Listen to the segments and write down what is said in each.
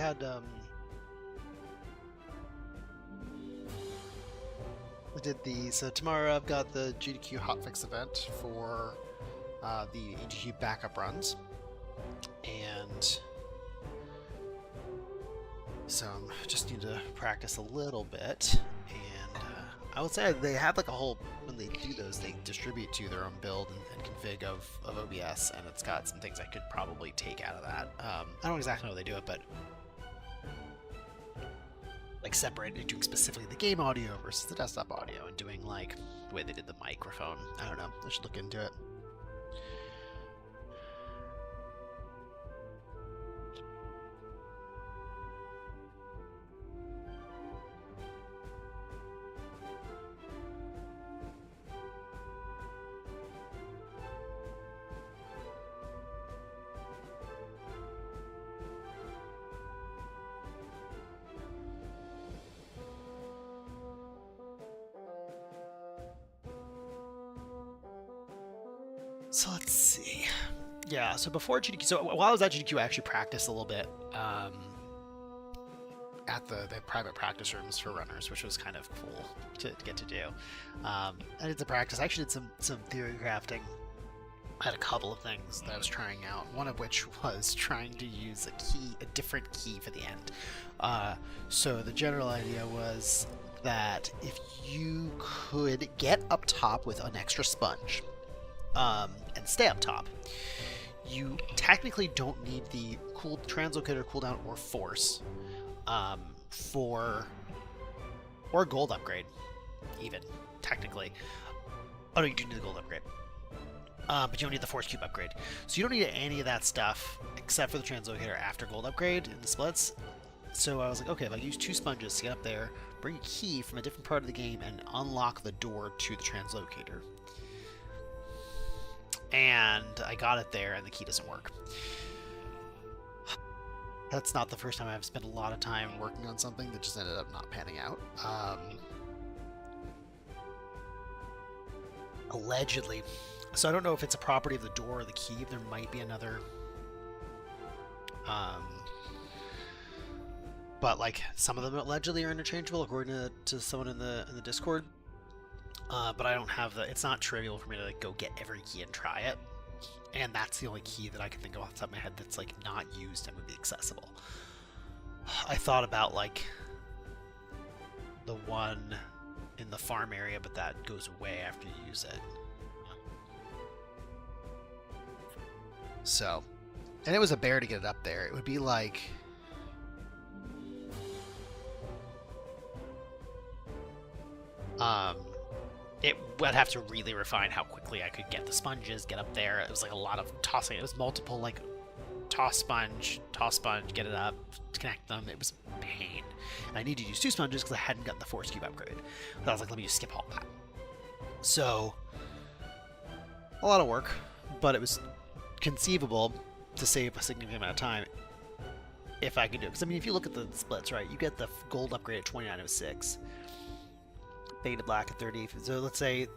had so tomorrow I've got the GDQ Hotfix event for the GDQ backup runs, and so I just need to practice a little bit. And I would say they have like a whole, when they do those, they distribute to their own build and config of OBS, and it's got some things I could probably take out of that. I don't exactly know how they do it, but like separating, doing specifically the game audio versus the desktop audio, and doing like the way they did the microphone. I don't know. I should look into it. So let's see. Yeah, so before GDQ, so while I was at GDQ, I actually practiced a little bit at the private practice rooms for runners, which was kind of cool to get to do. I did the practice. I actually did some theory crafting. I had a couple of things that I was trying out. One of which was trying to use a different key for the end. So the general idea was that if you could get up top with an extra sponge, and stay up top, you technically don't need the translocator cooldown or force or gold upgrade, even technically. Oh no, you do need the gold upgrade, but you don't need the force cube upgrade. So you don't need any of that stuff except for the translocator after gold upgrade in the splits. So I was like, okay, if I use 2 sponges to get up there, bring a key from a different part of the game, and unlock the door to the translocator. And I got it there, and the key doesn't work. That's not the first time I've spent a lot of time working on something that just ended up not panning out. Allegedly. So I don't know if it's a property of the door or the key. There might be another. But like some of them allegedly are interchangeable, according to someone in the Discord. But I don't have the. It's not trivial for me to like go get every key and try it, and that's the only key that I can think of off the top of my head that's like not used and would be accessible. I thought about like the one in the farm area, but that goes away after you use it. So, and it was a bear to get it up there. It would be like. I'd have to really refine how quickly I could get the sponges, get up there. It was like a lot of tossing. It was multiple like toss sponge, get it up, connect them. It was a pain. And I needed to use 2 sponges because I hadn't gotten the force cube upgrade. But I was like, let me just skip all that. So a lot of work, but it was conceivable to save a significant amount of time if I could do it. Because I mean, if you look at the splits, right, you get the gold upgrade at 29:06. Beta black at 30. So let's say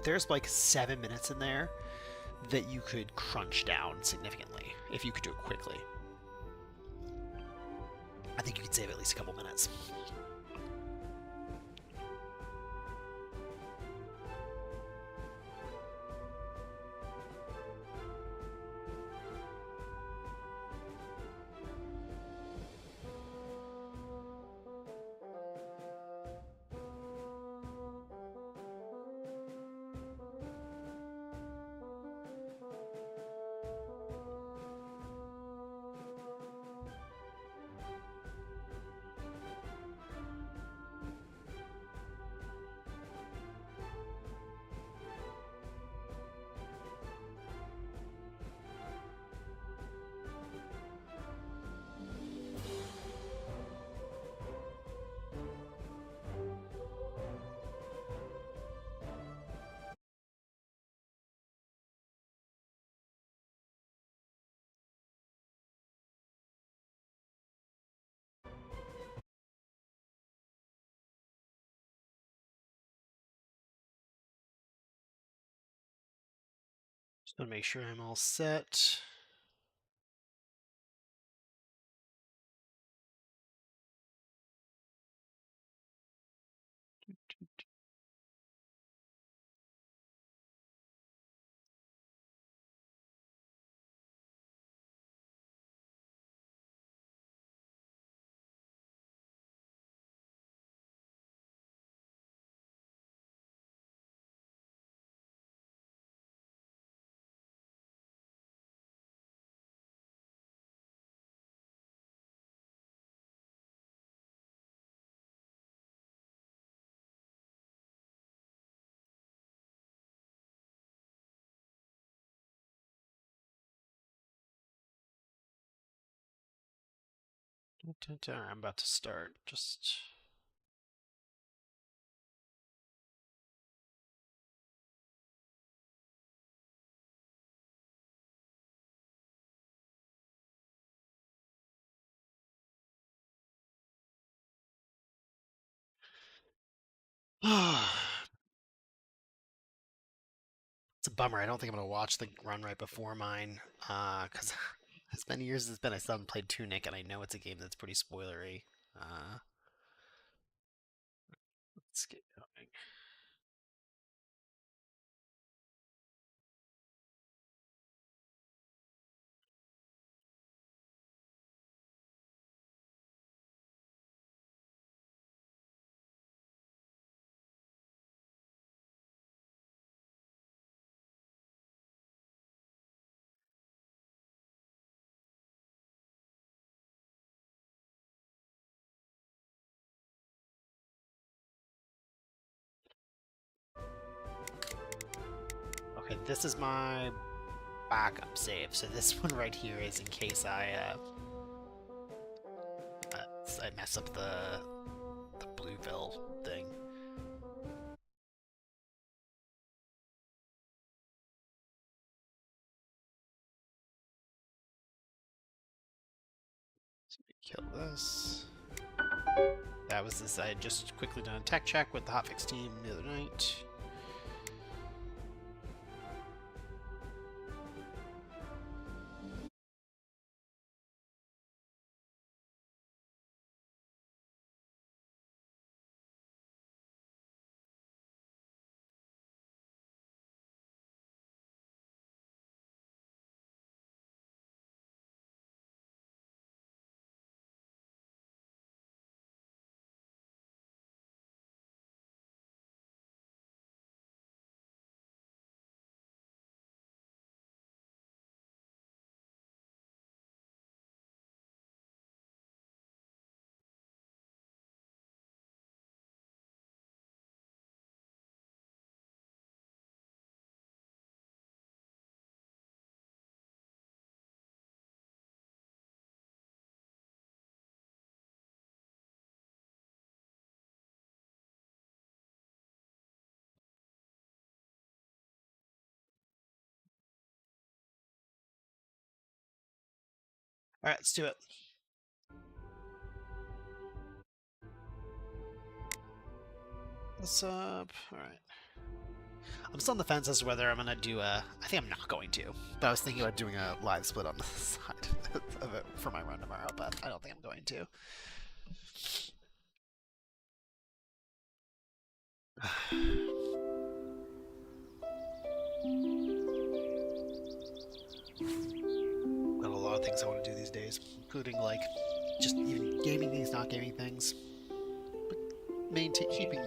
there's like 7 minutes in there that you could crunch down significantly if you could do it quickly. I think you could save at least a couple minutes. Just want to make sure I'm all set. I'm about to start. Just. It's a bummer. I don't think I'm gonna watch the run right before mine, because as many years as it's been, I still haven't played Tunic, and I know it's a game that's pretty spoilery. Uh, let's get going. Okay, this is my backup save. So this one right here is in case I mess up the Blueville thing. So we kill this. That was this. I had just quickly done a tech check with the hotfix team the other night. All right, let's do it. What's up? All right. I'm still on the fence as to whether I'm gonna do a. I think I'm not going to, but I was thinking about doing a live split on the side of it for my run tomorrow, but I don't think I'm going to. Got a lot of things I want to do these days, including like just even gaming things, not gaming things, but keeping.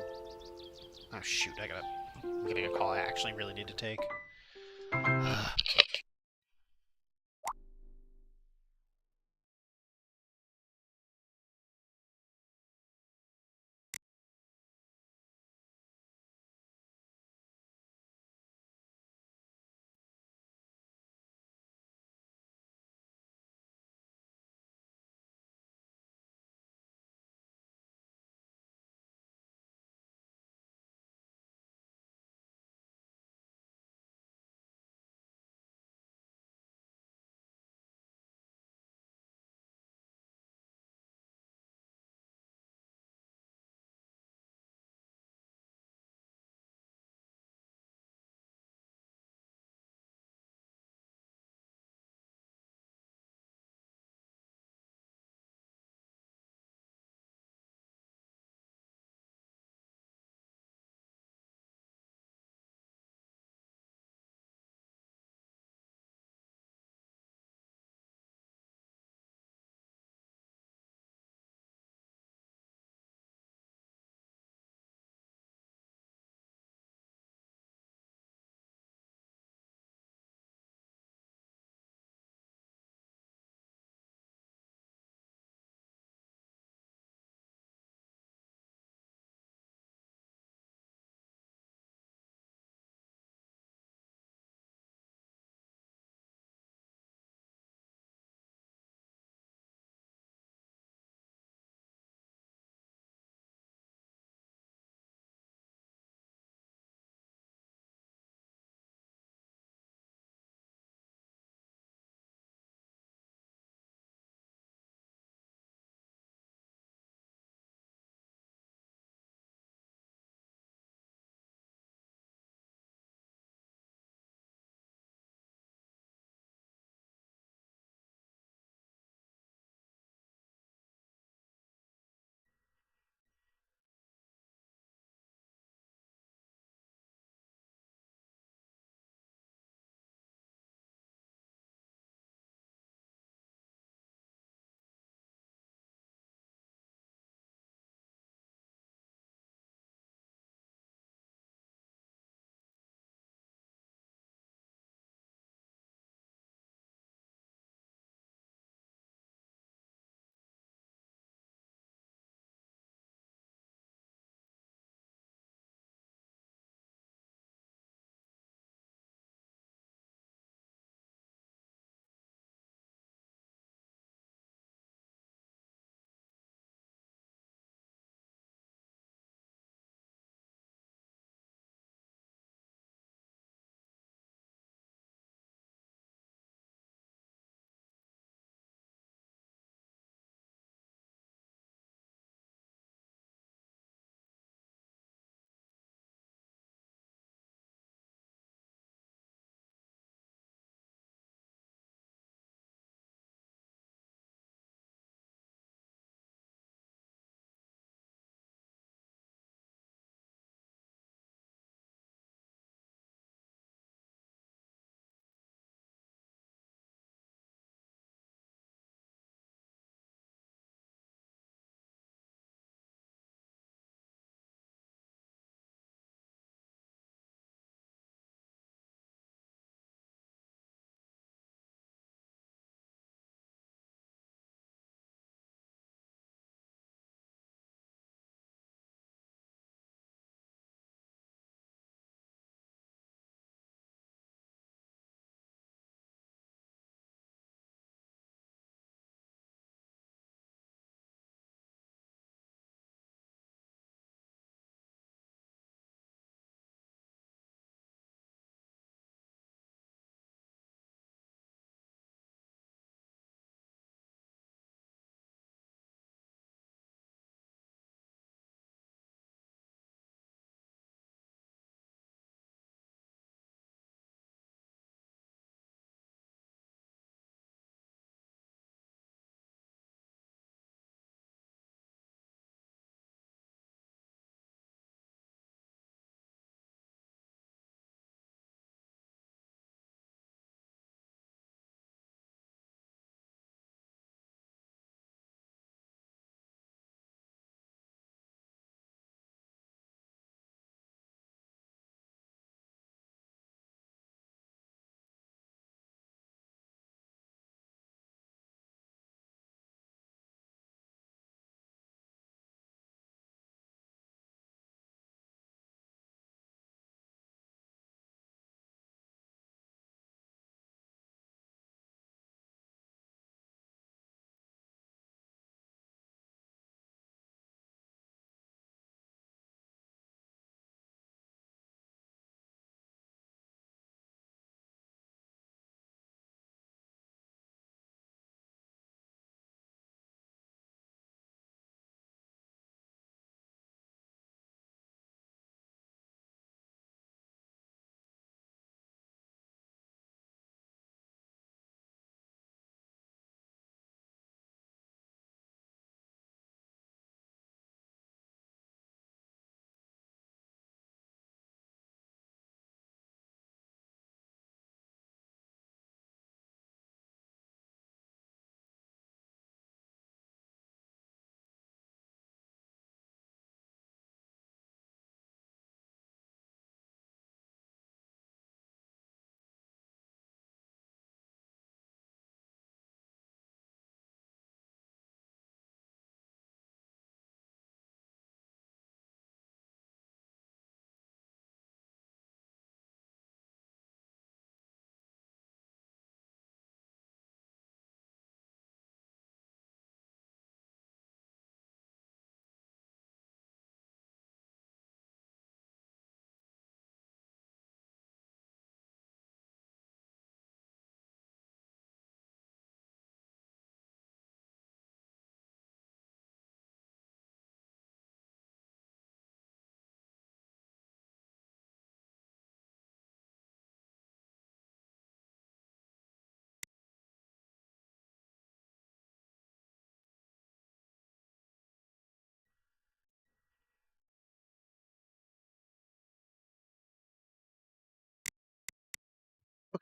Oh shoot! I'm getting a call I actually really need to take.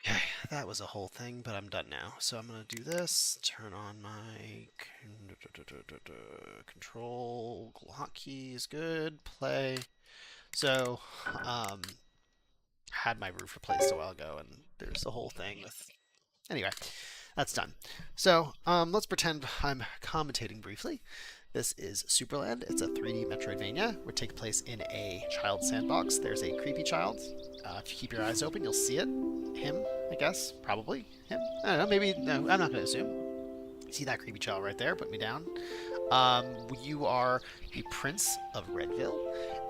Okay, that was a whole thing, but I'm done now. So I'm gonna do this, turn on my control hotkeys, good, play. So, had my roof replaced a while ago, and there's the whole thing with. Anyway, that's done. So, let's pretend I'm commentating briefly. This is Supraland. It's a 3D Metroidvania. It would take place in a child sandbox. There's a creepy child. If you keep your eyes open, you'll see it. Him, I guess. Probably him. I don't know. Maybe. No, I'm not going to assume. See that creepy child right there? Put me down. You are the Prince of Redville,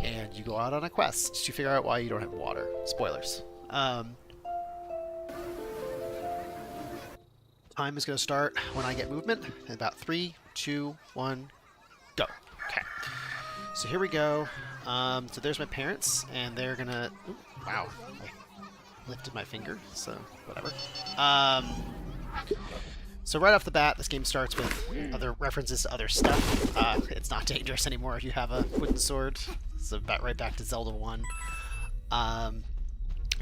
and you go out on a quest to figure out why you don't have water. Spoilers. Time is going to start when I get movement. In about 3, 2, 1, go. Okay. So here we go. So there's my parents, and they're gonna. Ooh, wow, I lifted my finger, so whatever. So right off the bat, this game starts with other references to other stuff. It's not dangerous anymore if you have a wooden sword. So right back to Zelda 1.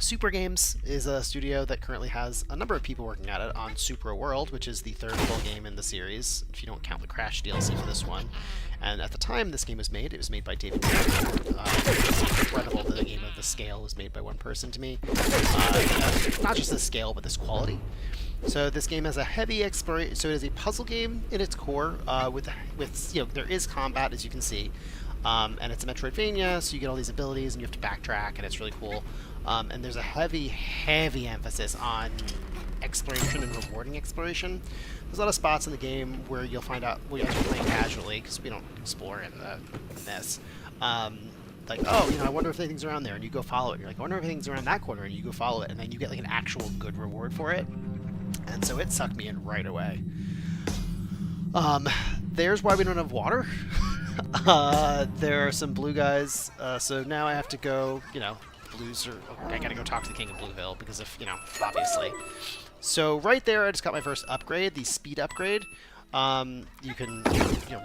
Super Games is a studio that currently has a number of people working at it on Supra World, which is the third full game in the series, if you don't count the Crash DLC for this one. And at the time this game was made, it was made by David Cage. It's incredible that a game of this scale was made by one person to me. Not just this scale, but this quality. So this game has a heavy exploration. So it is a puzzle game in its core, with there is combat, as you can see, and it's a Metroidvania, so you get all these abilities and you have to backtrack, and it's really cool. And there's a heavy emphasis on exploration and rewarding exploration. There's a lot of spots in the game where you'll find out, well, you're playing casually, because we don't explore in this. Like, oh, I wonder if anything's around there, and you go follow it. And you're like, I wonder if anything's around that corner, and you go follow it, and then you get like an actual good reward for it. And so it sucked me in right away. There's why we don't have water. There are some blue guys, so now I have to go, blues, or I gotta go talk to the King of Blueville because of, obviously. So right there, I just got my first upgrade, the speed upgrade. You can,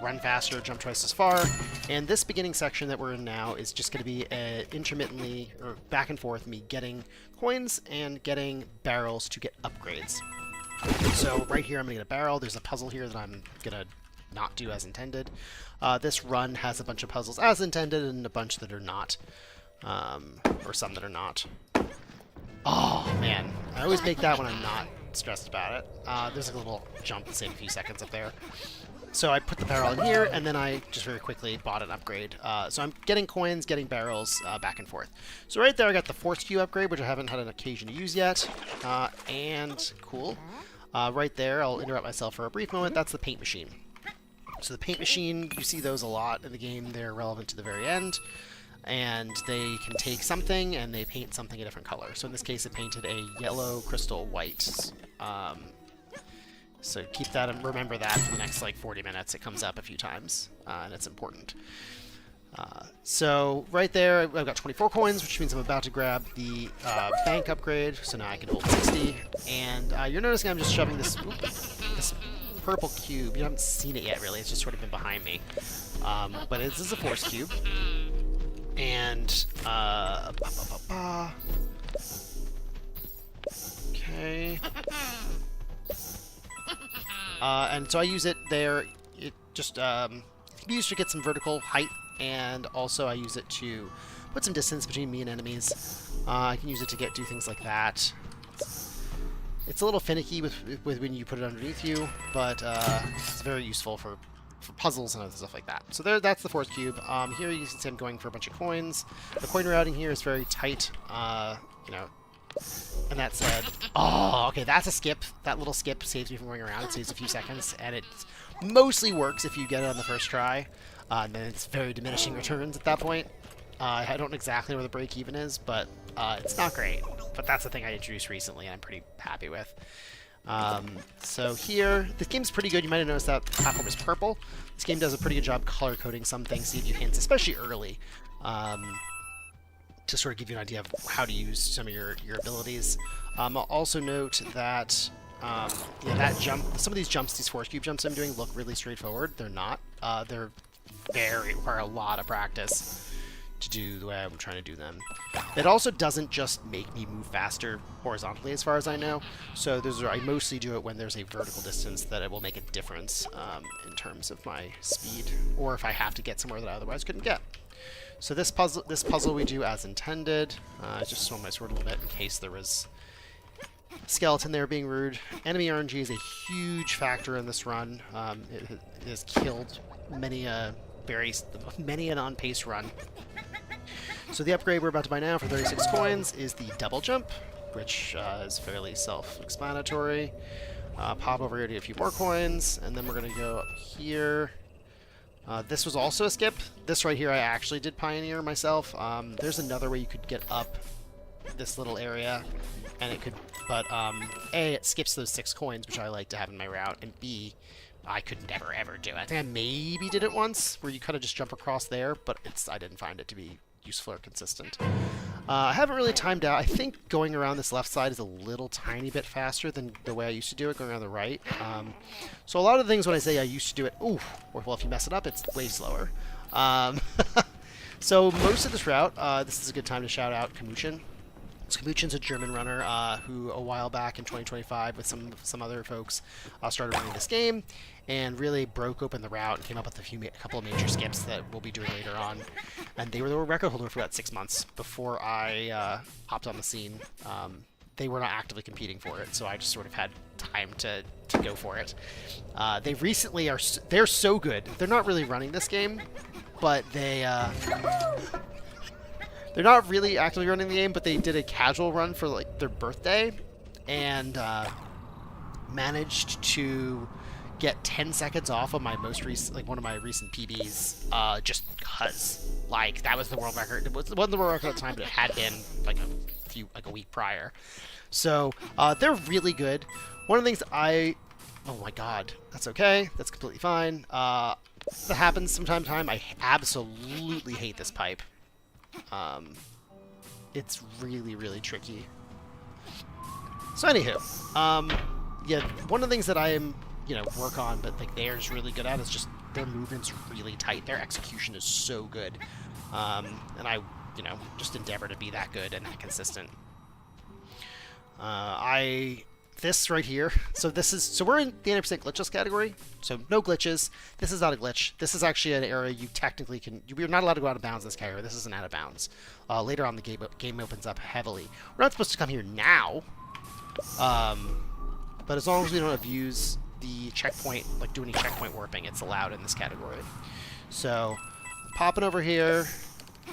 run faster, jump twice as far, and this beginning section that we're in now is just going to be intermittently, or back and forth, me getting coins and getting barrels to get upgrades. So right here, I'm going to get a barrel. There's a puzzle here that I'm going to not do as intended. This run has a bunch of puzzles as intended and a bunch that are not. Or some that are not. Oh, man. I always make that when I'm not stressed about it. There's a little jump to save a few seconds up there. So I put the barrel in here, and then I just very quickly bought an upgrade. So I'm getting coins, getting barrels, back and forth. So right there I got the Force Cube upgrade, which I haven't had an occasion to use yet. And cool. Right there, I'll interrupt myself for a brief moment. That's the paint machine. So the paint machine, you see those a lot in the game. They're relevant to the very end. And they can take something and they paint something a different color. So in this case, it painted a yellow crystal white. So keep that and remember that for the next 40 minutes. It comes up a few times, and it's important. So right there, I've got 24 coins, which means I'm about to grab the bank upgrade. So now I can hold 60. And you're noticing I'm just shoving this purple cube. You haven't seen it yet, really. It's just sort of been behind me. But this is a Force Cube. And, okay. And so I use it there. It just, can be used to get some vertical height, and also I use it to put some distance between me and enemies. I can use it to do things like that. It's a little finicky with when you put it underneath you, but it's very useful for puzzles and other stuff like that. So that's the Force Cube. Here you can see I'm going for a bunch of coins. The coin routing here is very tight, and that said, oh, okay, that's a skip. That little skip saves me from going around. It saves a few seconds, and it mostly works if you get it on the first try. And then it's very diminishing returns at that point. I don't know exactly where the break even is, but it's not great. But that's the thing I introduced recently, and I'm pretty happy with. So here, this game's pretty good. You might have noticed that the platform is purple. This game does a pretty good job color coding some things to give you hints, especially early, to sort of give you an idea of how to use some of your abilities. I'll also note that that jump, some of these jumps, these Force Cube jumps I'm doing look really straightforward. They're not. They're require a lot of practice to do the way I'm trying to do them. It also doesn't just make me move faster horizontally, as far as I know. So I mostly do it when there's a vertical distance that it will make a difference in terms of my speed, or if I have to get somewhere that I otherwise couldn't get. So this puzzle we do as intended. I just swung my sword a little bit in case there was a skeleton there being rude. Enemy RNG is a huge factor in this run. It has killed many an on-pace run. So the upgrade we're about to buy now for 36 coins is the double jump, which is fairly self-explanatory. Pop over here to get a few more coins, and then we're going to go up here. This was also a skip. This right here I actually did pioneer myself. There's another way you could get up this little area, and it could, but A, it skips those 6 coins, which I like to have in my route, and B, I could never ever do it. I think I maybe did it once, where you kind of just jump across there, but I didn't find it to be useful or consistent. I haven't really timed out. I think going around this left side is a little tiny bit faster than the way I used to do it, going around the right. So a lot of the things when I say I used to do it, well, if you mess it up, it's way slower. So most of this route, this is a good time to shout out Kamuchin. So Kamuchin's a German runner who a while back in 2025 with some other folks started running this game and really broke open the route and came up with a couple of major skips that we'll be doing later on. And they were the record holder for about 6 months before I hopped on the scene. They were not actively competing for it, so I just sort of had time to go for it. They recently they're so good. They're not really running this game, but they're not really actively running the game, but they did a casual run for like their birthday and managed to get 10 seconds off of my most recent, like one of my recent PBs, just because, like, that was the world record. It wasn't the world record at the time, but it had been like a week prior. So they're really good. One of the things oh my god, that's okay. That's completely fine. That happens from time to time. I absolutely hate this pipe. It's really, really tricky. So anywho, yeah, one of the things that I am, work on, but like they're just really good at is just their movement's really tight. Their execution is so good. And I, just endeavor to be that good and that consistent. This right here, so we're in the 90% glitchless category, so no glitches. This is not a glitch. This is actually an area you technically you're not allowed to go out of bounds in this category. This isn't out of bounds. Later on, the game opens up heavily. We're not supposed to come here now, but as long as we don't abuse the checkpoint, like do any checkpoint warping, it's allowed in this category. So, popping over here,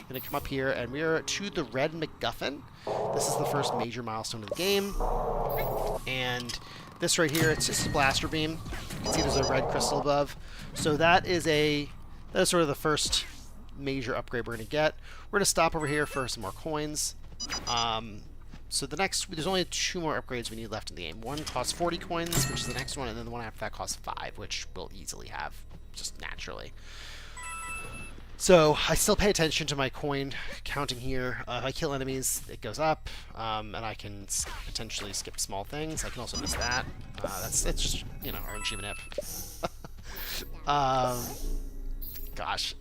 gonna come up here, and we are to the red MacGuffin. This is the first major milestone of the game. And this right here, it's just a blaster beam. You can see there's a red crystal above. So that is sort of the first major upgrade we're going to get. We're going to stop over here for some more coins. So there's only 2 more upgrades we need left in the game. One costs 40 coins, which is the next one, and then the one after that costs 5, which we'll easily have, just naturally. So I still pay attention to my coin counting here. If I kill enemies, it goes up, and I can potentially skip small things. I can also miss that. That's just, RNG manip. Gosh.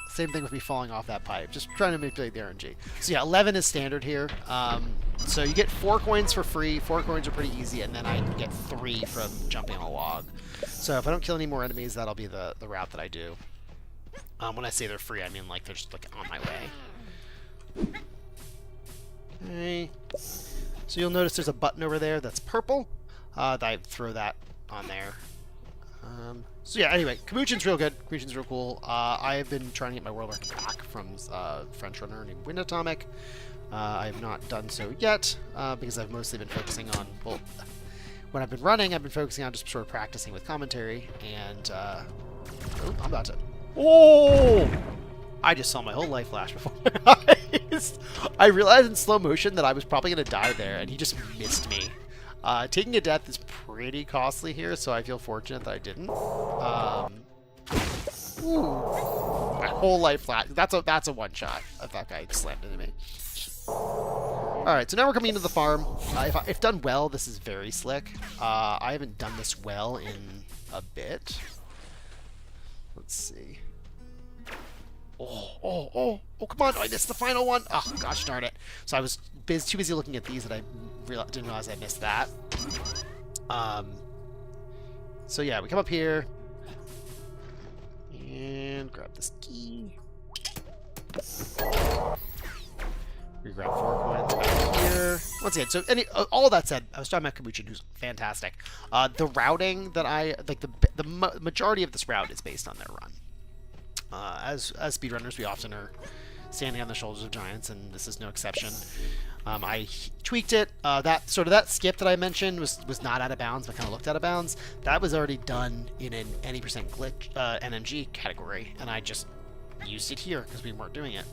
Same thing with me falling off that pipe. Just trying to manipulate the RNG. So yeah, 11 is standard here. So you get 4 coins for free. 4 coins are pretty easy, and then I get 3 from jumping on a log. So if I don't kill any more enemies, that'll be the route that I do. When I say they're free, I mean like they're just like on my way. Okay. So you'll notice there's a button over there that's purple. I throw that on there. So yeah, anyway, Kamuchin's real good. Kamuchin's real cool. I have been trying to get my world record back from French runner named Wind Atomic. I have not done so yet because I've mostly been focusing on, well, when I've been running, I've been focusing on just sort of practicing with commentary, and oh, I'm about to... Oh! I just saw my whole life flash before my eyes. I realized in slow motion that I was probably going to die there, and he just missed me. Taking a death is pretty costly here, so I feel fortunate that I didn't. Ooh. My whole life flash. That's a one-shot. That guy slammed into me. Alright, so now we're coming into the farm. If done well, this is very slick. I haven't done this well in a bit. Let's see. Oh, come on. Oh, I missed the final one. Oh, gosh darn it. So I was too busy looking at these that I didn't realize I missed that. So yeah, we come up here. And grab this key. We grab 4 coins back here. Once again, so all that said, I was talking about Kabuchin, who's fantastic. The routing that the majority of this route is based on their run. As speedrunners, we often are standing on the shoulders of giants, and this is no exception. I tweaked it. That skip that I mentioned was not out of bounds, but kind of looked out of bounds. That was already done in an any percent glitch NNG category, and I just used it here because we weren't doing it.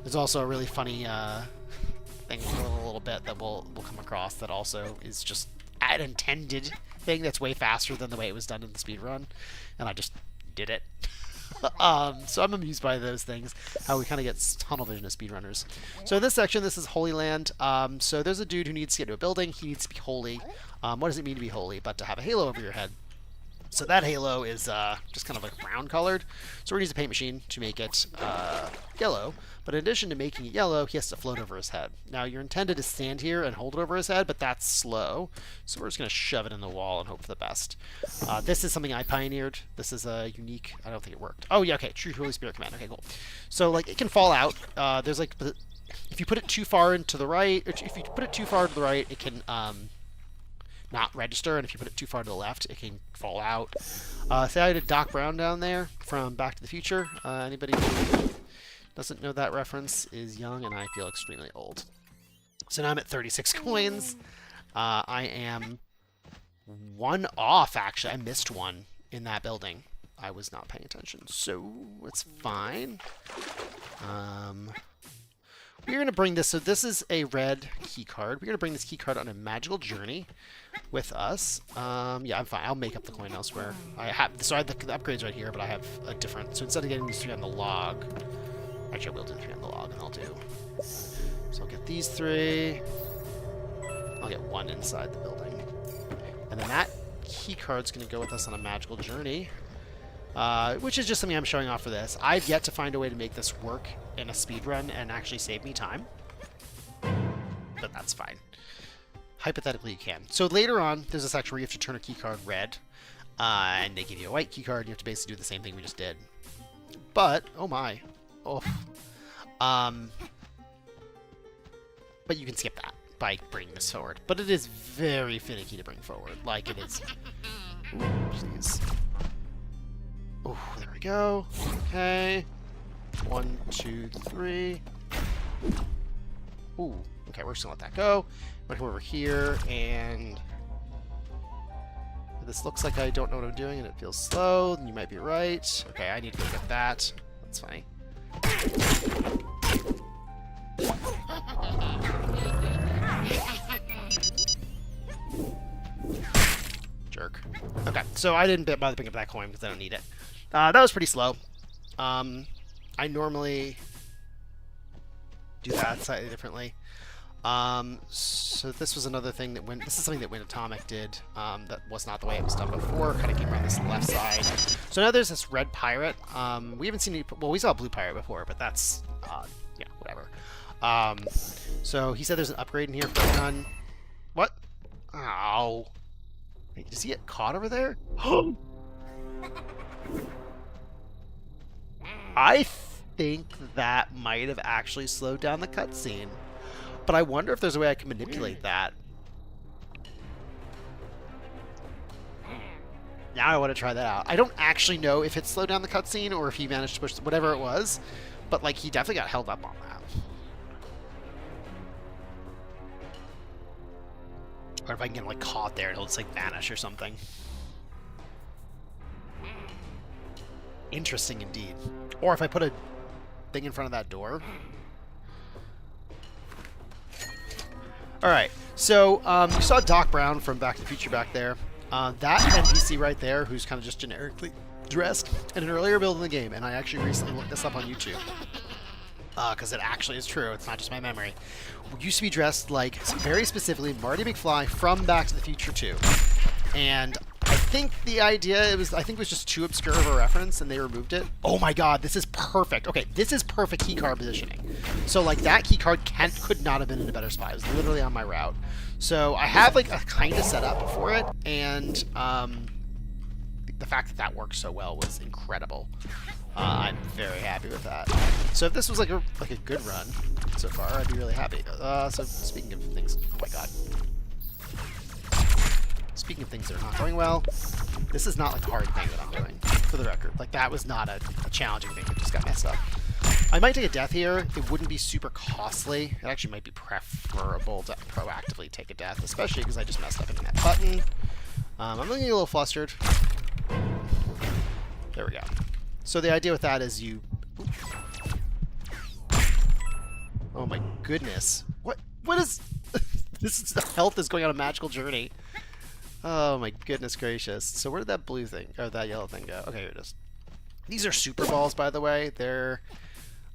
There's also a really funny thing in a little bit that we'll come across that also is just an intended thing that's way faster than the way it was done in the speedrun, and I just did it. So I'm amused by those things, how we kind of get tunnel vision as speedrunners. So in this section, this is Holy Land. So there's a dude who needs to get to a building. He needs to be holy. What does it mean to be holy? But to have a halo over your head. So that halo is just kind of like brown colored. So we're going to use a paint machine to make it yellow. But in addition to making it yellow, he has to float over his head. Now you're intended to stand here and hold it over his head, but that's slow. So we're just going to shove it in the wall and hope for the best. This is something I pioneered. This is a unique, I don't think it worked. Oh yeah, okay, True Holy Spirit command. Okay, cool. So like it can fall out. There's like, if you put it too far into the right, or if you put it too far to the right, it can not register, and if you put it too far to the left, it can fall out. Say I did Doc Brown down there from Back to the Future. Anybody who doesn't know that reference is young, and I feel extremely old. So now I'm at 36 coins. I am 1 off, actually. I missed one in that building. I was not paying attention, so it's fine. We're going to bring this, so this is a red key card. We're going to bring this key card on a magical journey with us. Yeah, I'm fine. I'll make up the coin elsewhere. I have the upgrades right here, but I have a different, so instead of getting these 3 on the log, actually I will do 3 on the log, and I'll do. So I'll get these 3. I'll get 1 inside the building. And then that key card's going to go with us on a magical journey. Which is just something I'm showing off for this. I've yet to find a way to make this work in a speedrun and actually save me time. But that's fine. Hypothetically, you can. So later on, there's a section where you have to turn a keycard red. And they give you a white keycard, and you have to basically do the same thing we just did. But, oh my. Oh. But you can skip that by bringing this forward. But it is very finicky to bring forward. Like, it is... Ooh, please. Oh, there we go. Okay. 1, 2, 3. Ooh, okay, we're just gonna let that go. I'm gonna come over here, and this looks like I don't know what I'm doing, and it feels slow. Then you might be right. Okay, I need to go get that. That's funny. Jerk. Okay, so I didn't bother picking up that coin because I don't need it. That was pretty slow. I normally do that slightly differently. So this was another thing that this is something that Wind Atomic did that was not the way it was done before. Kind of came around this left side. So now there's this red pirate. We haven't seen any, well, we saw a blue pirate before, but that's yeah, whatever. So he said there's an upgrade in here for a gun. What? Ow. Wait, does he get caught over there? I think that might have actually slowed down the cutscene. But I wonder if there's a way I can manipulate that. Now I want to try that out. I don't actually know if it slowed down the cutscene or if he managed to push whatever it was. But, like, he definitely got held up on that. Or if I can get, like, caught there and he'll just, like, vanish or something. Interesting indeed. Or if I put a thing in front of that door. Alright, so you saw Doc Brown from Back to the Future back there. That NPC right there, who's kind of just generically dressed in an earlier build in the game, and I actually recently looked this up on YouTube. Because it actually is true, it's not just my memory. Used to be dressed like, very specifically, Marty McFly from Back to the Future 2. And I think the idea I think it was just too obscure of a reference, and they removed it. Oh my god, this is perfect. Okay, this is perfect keycard positioning. So like that keycard could not have been in a better spot. It was literally on my route. So I have like a kind of setup for it, and the fact that that worked so well was incredible. I'm very happy with that. So if this was like a good run so far, I'd be really happy. So speaking of things, oh my god. Speaking of things that are not going well, this is not like a hard thing that I'm doing, for the record. Like that was not a challenging thing that just got messed up. I might take a death here. It wouldn't be super costly. It actually might be preferable to proactively take a death, especially because I just messed up in that button. I'm looking a little flustered. There we go. So the idea with that is you... Oh my goodness. What is... This is... Health is going on a magical journey. Oh my goodness gracious. So where did that blue thing, or that yellow thing go? Okay, here it is. These are super balls, by the way. They're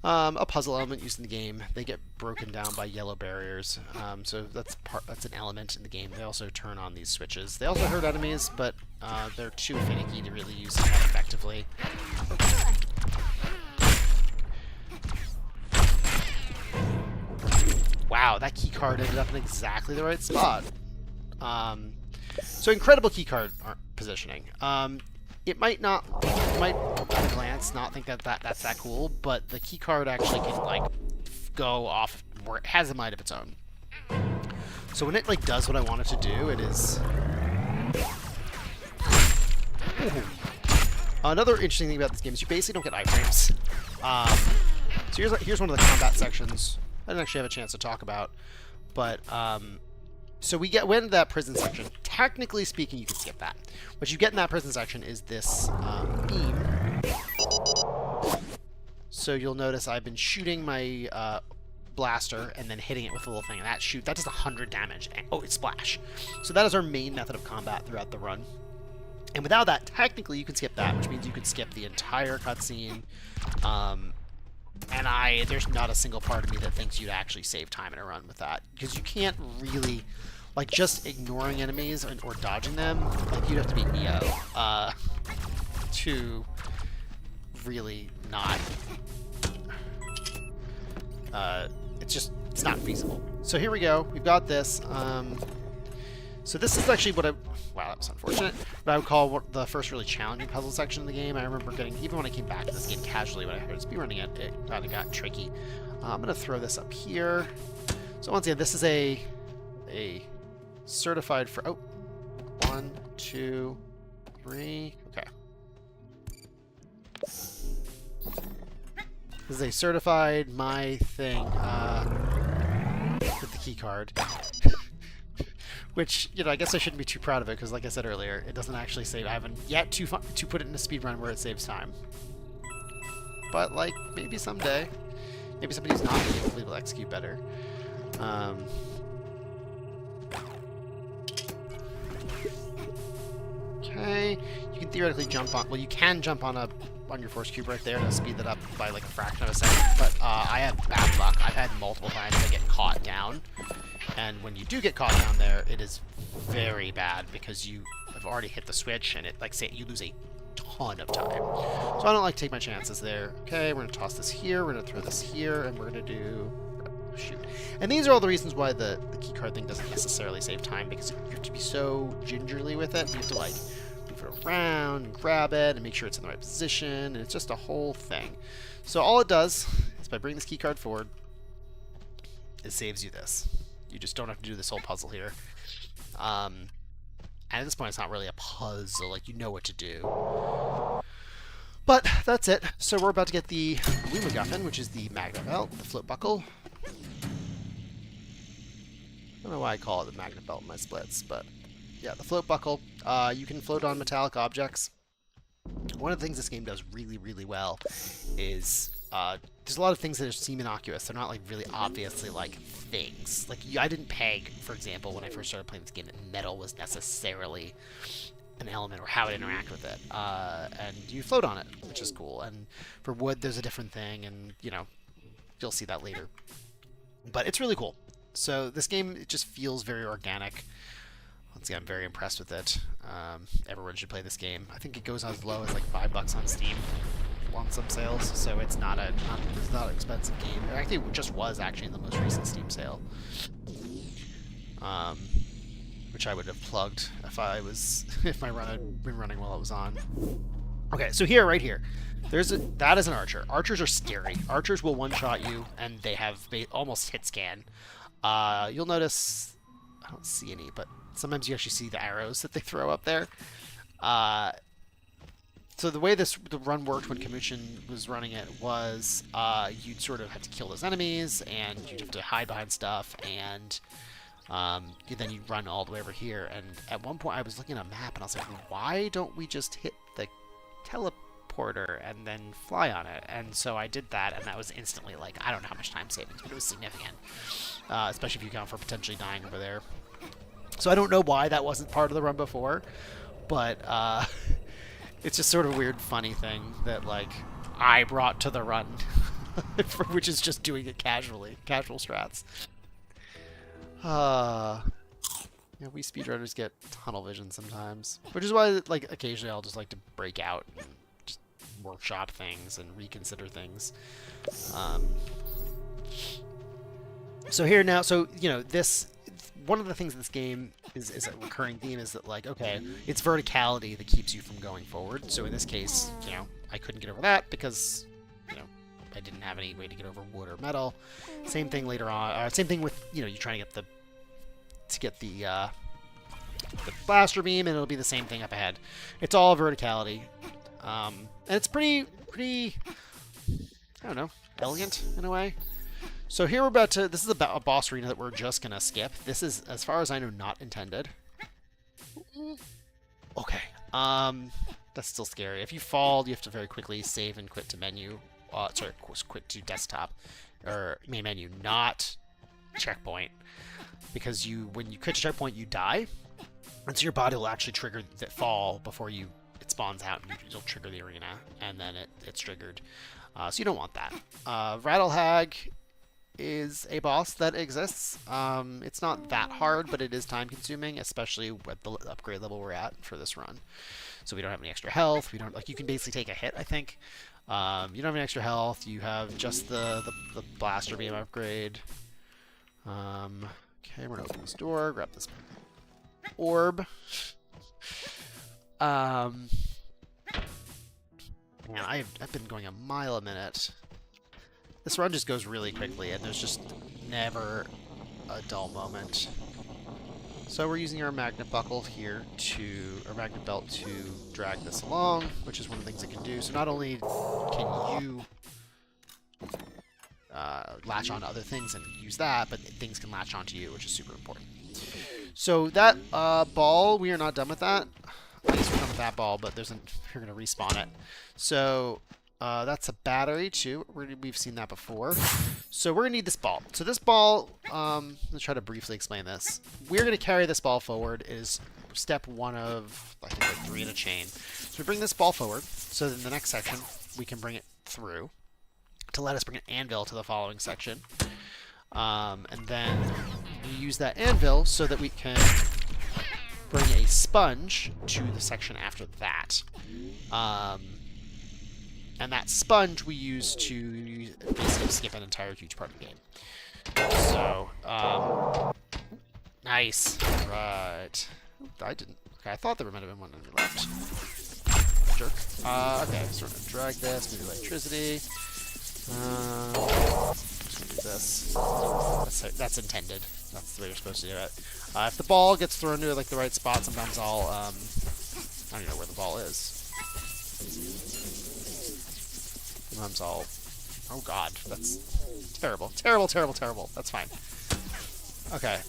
a puzzle element used in the game. They get broken down by yellow barriers. So that's an element in the game. They also turn on these switches. They also hurt enemies, but they're too finicky to really use that effectively. Wow, that keycard ended up in exactly the right spot. So incredible keycard positioning. It might at a glance not think that's that cool, but the keycard actually can like go off where it has a mind of its own. So when it like does what I want it to do, it is. Ooh. Another interesting thing about this game is you basically don't get iframes. So here's one of the combat sections. I didn't actually have a chance to talk about, but so we went into that prison section. Technically speaking, you can skip that. What you get in that prison section is this beam. So you'll notice I've been shooting my blaster and then hitting it with a little thing, and that does 100 damage. Oh, it's splash. So that is our main method of combat throughout the run. And without that, technically you can skip that, which means you can skip the entire cutscene. And there's not a single part of me that thinks you'd actually save time in a run with that, because you can't really, like, just ignoring enemies or dodging them, like, you'd have to be Neo to really not, it's not feasible. So here we go, we've got this. So this is actually wow, that was unfortunate, what I would call the first really challenging puzzle section of the game. I remember even when I came back to this game casually, when I heard speedrunning it, it kind of got tricky. I'm going to throw this up here. So once again, this is a certified for, 1, 2, 3, okay. This is a certified my thing with the key card. Which, you know, I guess I shouldn't be too proud of it, because like I said earlier, it doesn't actually save. I haven't yet to put it in a speedrun where it saves time. But, like, maybe someday. Maybe somebody's not going to be able to execute better. Okay. You can theoretically jump on... Well, you can jump on your force cube right there to speed that up by, like, a fraction of a second. But I have bad luck. I've had multiple times I get caught down. And when you do get caught down there, it is very bad, because you have already hit the switch, and it, like, say, you lose a ton of time. So I don't like to take my chances there. Okay, we're going to toss this here, we're going to throw this here, and we're going to do... Shoot. And these are all the reasons why the keycard thing doesn't necessarily save time, because you have to be so gingerly with it. You have to, like, move it around and grab it and make sure it's in the right position, and it's just a whole thing. So all it does is, by bringing this keycard forward, it saves you this. You just don't have to do this whole puzzle here. And at this point, it's not really a puzzle. Like, you know what to do. But that's it. So we're about to get the blue MacGuffin, which is the magnet belt, the float buckle. I don't know why I call it the magnet belt in my splits, but yeah, the float buckle. You can float on metallic objects. One of the things this game does really, really well is... there's a lot of things that seem innocuous. They're not, like, really obviously, like, things. Like, I didn't peg, for example, when I first started playing this game, that metal was necessarily an element or how it interacted with it. And you float on it, which is cool. And for wood, there's a different thing, and, you know, you'll see that later. But it's really cool. So this game, it just feels very organic. Once again, I'm very impressed with it. Everyone should play this game. I think it goes as low as like $5 on Steam on some sales, so it's not an expensive game. It actually just was actually in the most recent Steam sale, which I would have plugged if my run had been running while it was on. Okay, so here, right here, that is an archer. Archers are scary. Archers will one-shot you, and they have almost hit scan. You'll notice I don't see any, but sometimes you actually see the arrows that they throw up there. So the way the run worked when Kamuchin was running it was you'd sort of have to kill those enemies, and you'd have to hide behind stuff, and then you'd run all the way over here. And at one point I was looking at a map, and I was like, why don't we just hit the teleporter and then fly on it? And so I did that, and that was instantly, like, I don't know how much time savings, but it was significant, especially if you count for potentially dying over there. So I don't know why that wasn't part of the run before, but it's just sort of a weird, funny thing that, like, I brought to the run, which is just doing it casually, casual strats. Yeah, we speedrunners get tunnel vision sometimes, which is why, like, occasionally I'll just like to break out and just workshop things and reconsider things. So here now, so, you know, one of the things in this game is a recurring theme is that, like, okay, it's verticality that keeps you from going forward. So in this case, you know, I couldn't get over that because, you know, I didn't have any way to get over wood or metal. Same thing later on. Same thing with, you know, you're trying to get the blaster beam, and it'll be the same thing up ahead. It's all verticality, and it's pretty, I don't know, elegant in a way. So here this is a boss arena that we're just gonna skip. This is, as far as I know, not intended. Okay, that's still scary. If you fall, you have to very quickly save and quit to menu. Sorry, quit to desktop or main menu, not checkpoint, because when you quit to checkpoint, you die, and so your body will actually trigger that fall before it spawns out, and you'll trigger the arena, and then it's triggered. So you don't want that. Rattlehag is a boss that exists. It's not that hard, but it is time consuming, especially at the upgrade level we're at for this run. So we don't have any extra health. We don't, like, you can basically take a hit, I think. You don't have any extra health. You have just the blaster beam upgrade. Okay, we're gonna open this door, grab this orb. Man, I've been going a mile a minute. This run just goes really quickly, and there's just never a dull moment. So we're using our magnet buckle here our magnet belt to drag this along, which is one of the things it can do. So not only can you latch on to other things and use that, but things can latch onto you, which is super important. So that ball, we are not done with that. I guess we're done with that ball, but you're going to respawn it. So that's a battery too. We've seen that before. So we're going to need this ball. So this ball, let's try to briefly explain this. We're going to carry this ball forward. It is step one of, I think, like 3 in a chain. So we bring this ball forward, so in the next section we can bring it through to let us bring an anvil to the following section. And then we use that anvil so that we can bring a sponge to the section after that. And that sponge we use to basically skip an entire huge part of the game. So, nice. Right. I didn't. Okay, I thought there might have been one on the left. Jerk. Okay, so we're going to drag this, maybe electricity. Just going to do this. That's intended. That's the way you're supposed to do it. If the ball gets thrown to, like, the right spot, sometimes I don't even know where the ball is. Sometimes oh god, that's terrible. Terrible. That's fine. Okay,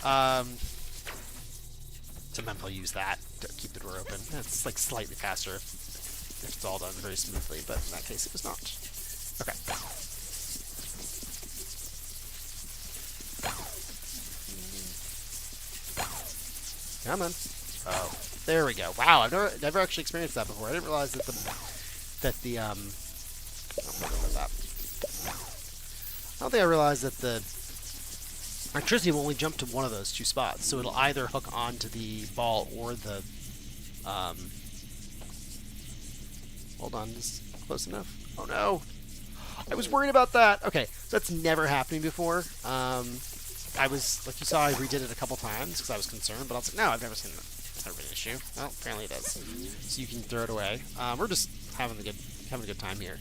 sometimes I'll use that to keep the door open. It's, like, slightly faster if it's all done very smoothly, but in that case it was not. Okay. Come on. Oh, there we go. Wow, I've never actually experienced that before. I didn't realize that the I don't think I realized that electricity will only jump to one of those two spots, so it'll either hook onto the ball or the, hold on, is this close enough? Oh no! I was worried about that! Okay, so that's never happened before. I was, like you saw, I redid it a couple times because I was concerned, but I was like, no, I've never seen that. It's never been an issue. Well, apparently it is. So you can throw it away. We're just having a good time here.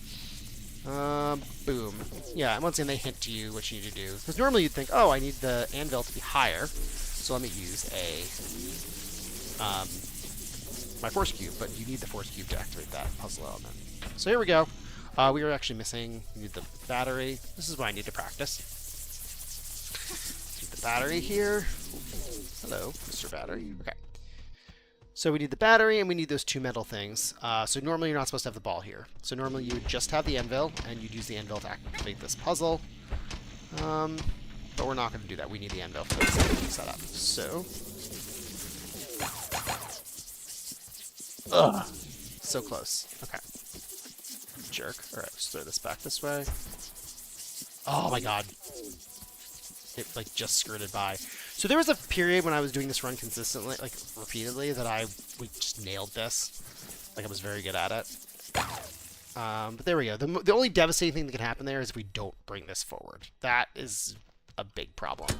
Boom. Yeah, and once again, they hint to you what you need to do. Because normally you'd think, oh, I need the anvil to be higher, so let me use my force cube, but you need the force cube to activate that puzzle element. So here we go. We are actually missing, we need the battery. This is what I need to practice. Need the battery here. Hello, Mr. Battery. Okay. So we need the battery, and we need those two metal things. So normally you're not supposed to have the ball here. So normally you would just have the anvil, and you'd use the anvil to activate this puzzle. But we're not going to do that. We need the anvil for this setup. So... Ugh! So close. Okay. Jerk. Alright, let's throw this back this way. Oh my god. It, like, just skirted by. So there was a period when I was doing this run consistently, like, repeatedly, that we just nailed this. Like, I was very good at it. But there we go. The only devastating thing that can happen there is if we don't bring this forward. That is a big problem.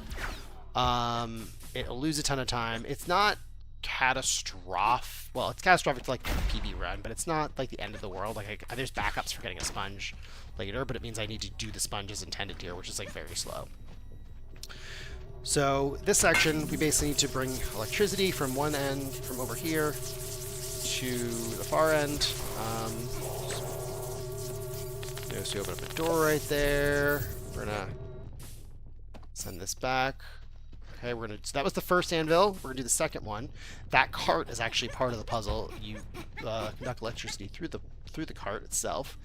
It'll lose a ton of time. It's not catastrophic. Well, it's catastrophic to, like, the PB run, but it's not, like, the end of the world. Like, there's backups for getting a sponge later, but it means I need to do the sponge as intended here, which is, like, very slow. So this section, we basically need to bring electricity from one end, from over here, to the far end. So you open up a door right there. We're gonna send this back. Okay, so that was the first anvil. We're gonna do the second one. That cart is actually part of the puzzle. You conduct electricity through the cart itself.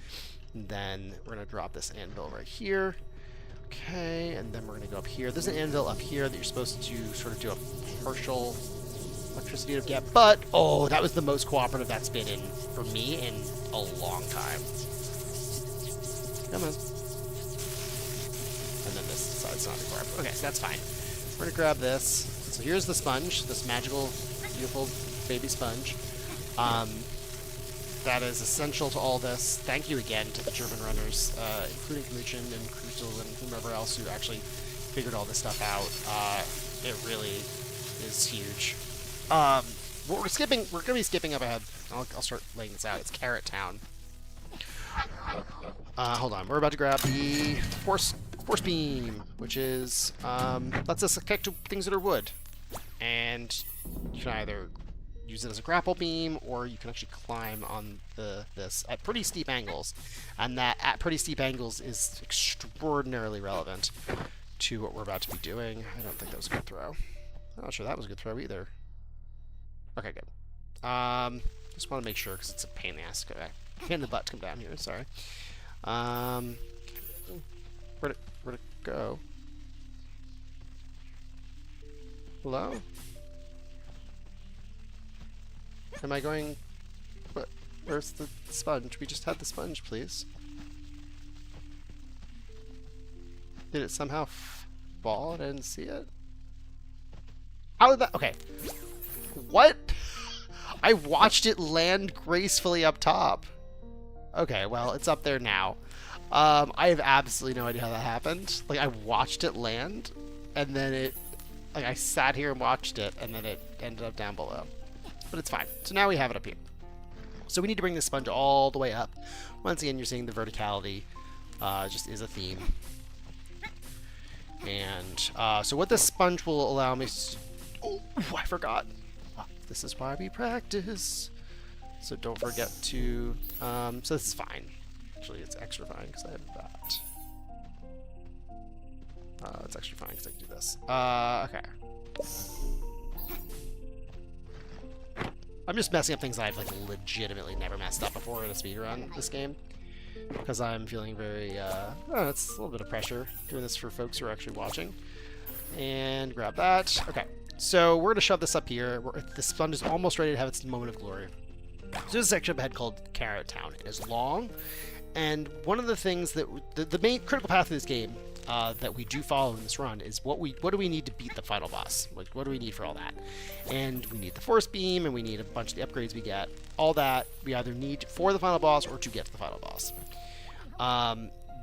And then we're gonna drop this anvil right here. Okay, and then we're going to go up here. There's an anvil up here that you're supposed to sort of do a partial electricity to get, but, oh, that was the most cooperative that's been in, for me, in a long time. Come on. And then this side's not cooperative. Okay, that's fine. We're going to grab this. So here's the sponge, this magical, beautiful baby sponge. That is essential to all this. Thank you again to the German runners, including Kamuchin and Krusel and whomever else who actually figured all this stuff out. It really is huge. What we're going to be skipping up ahead. I'll start laying this out. It's Carrot Town. Hold on. We're about to grab the Force Beam, which is, lets us connect to things that are wood. And you can either use it as a grapple beam, or you can actually climb on this at pretty steep angles. And that at pretty steep angles is extraordinarily relevant to what we're about to be doing. I don't think that was a good throw. I'm not sure that was a good throw either. Okay, good. Just want to make sure, because it's a pain in the ass to go back. Pain in the butt to come down here, sorry. Where'd it go? Hello? Am I going... What? Where's the sponge? We just had the sponge, please. Did it somehow fall and I didn't see it? How did that... Okay. What? I watched it land gracefully up top. Okay, well, it's up there now. I have absolutely no idea how that happened. Like, I watched it land, and then it... Like, I sat here and watched it, and then it ended up down below. But it's fine. So now we have it up here. So we need to bring the sponge all the way up. Once again, you're seeing the verticality just is a theme. And so what this sponge will allow me to... Oh, I forgot. This is why we practice. So don't forget to... so this is fine. Actually, it's extra fine because I have that. It's extra fine because I can do this. Okay. I'm just messing up things I've like legitimately never messed up before in a speedrun this game. Because I'm feeling very, it's a little bit of pressure doing this for folks who are actually watching. And grab that. Okay, so we're going to shove this up here. The sponge is almost ready to have its moment of glory. So there's a section up ahead called Carrot Town. It is long, and one of the things that... The main critical path of this game that we do follow in this run is what do we need to beat the final boss? Like, what do we need for all that? And we need the force beam, and we need a bunch of the upgrades we get. All that we either need for the final boss or to get to the final boss.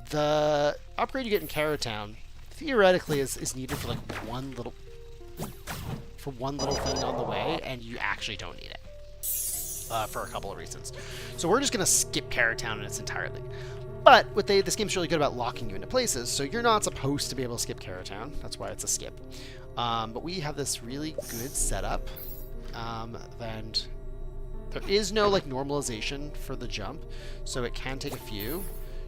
The upgrade you get in Carrot Town theoretically is needed for like one little thing on the way, and you actually don't need it for a couple of reasons. So we're just gonna skip Carrot Town in its entirety. But this game's really good about locking you into places, so you're not supposed to be able to skip Carrot Town. That's why it's a skip. But we have this really good setup, and there is no like normalization for the jump, so it can take a few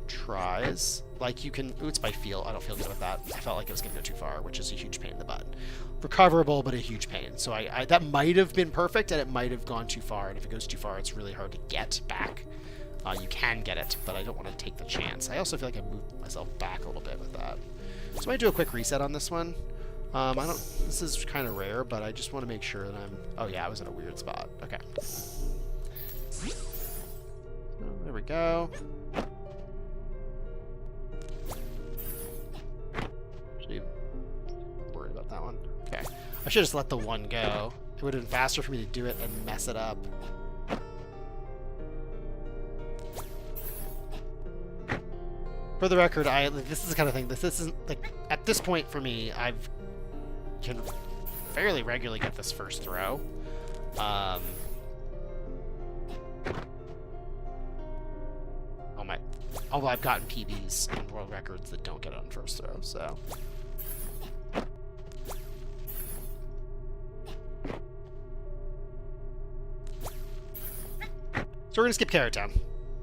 tries. Like you can, ooh, it's by feel. I don't feel good with that. I felt like it was gonna go too far, which is a huge pain in the butt. Recoverable, but a huge pain. So I that might have been perfect, and it might have gone too far. And if it goes too far, it's really hard to get back. You can get it, but I don't want to take the chance. I also feel like I moved myself back a little bit with that. So I might do a quick reset on this one. This is kind of rare, but I just want to make sure that oh yeah, I was in a weird spot. Okay. So, there we go. Actually, worried about that one. Okay. I should just let the one go. It would have been faster for me to do it and mess it up. For the record, this is the kind of thing. This isn't like at this point for me. I can fairly regularly get this first throw. Although I've gotten PBs and world records that don't get it on first throw. So. So we're gonna skip Carrot Town.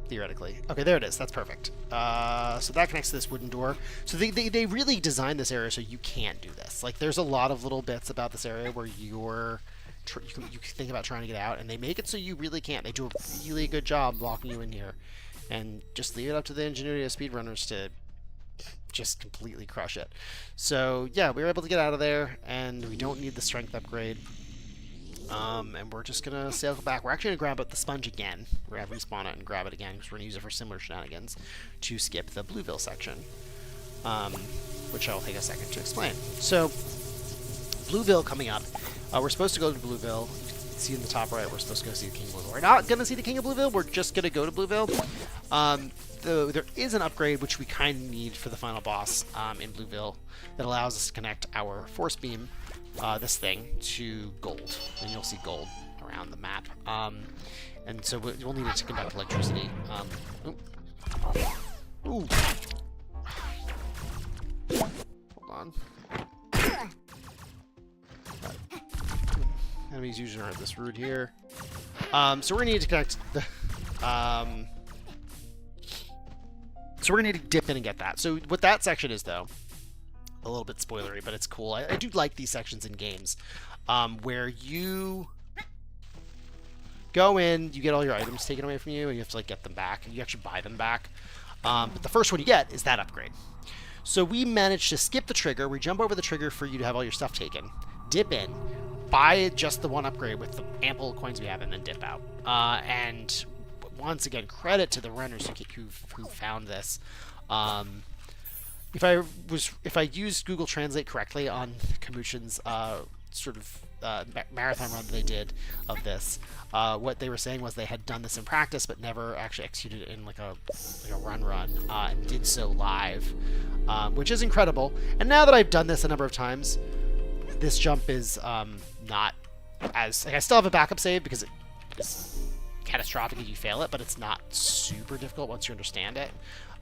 Theoretically. Okay, there it is. That's perfect. So that connects to this wooden door. So they really designed this area so you can't do this. Like, there's a lot of little bits about this area where you think about trying to get out, and they make it so you really can't. They do a really good job locking you in here. And just leave it up to the ingenuity of speedrunners to just completely crush it. So, yeah, we were able to get out of there, and we don't need the strength upgrade. And we're just going to sail back. We're actually going to grab up the sponge again. We're going to respawn it and grab it again because we're going to use it for similar shenanigans to skip the Blueville section, which I'll take a second to explain. So, Blueville coming up. We're supposed to go to Blueville. You can see in the top right, we're supposed to go see the King of Blueville. We're not going to see the King of Blueville. We're just going to go to Blueville. Though there is an upgrade which we kind of need for the final boss in Blueville that allows us to connect our force beam, this thing, to gold. And you'll see gold around the map. And so we'll need it to conduct electricity. Ooh. Hold on. Enemies usually aren't this rude here. So we're gonna need to connect the. So we're gonna need to dip in and get that. So what that section is, though, a little bit spoilery, but it's cool. I do like these sections in games, where you go in, you get all your items taken away from you, and you have to like get them back, and you actually buy them back. But the first one you get is that upgrade. So we managed to skip the trigger. We jump over the trigger for you to have all your stuff taken, dip in, buy just the one upgrade with the ample coins we have, and then dip out. And once again, credit to the runners who found this. If I used Google Translate correctly on Kamuchin's marathon run that they did of this, what they were saying was they had done this in practice but never actually executed it in like a run, and did so live, which is incredible. And now that I've done this a number of times, this jump is not as I still have a backup save because it is catastrophic if you fail it, but it's not super difficult once you understand it.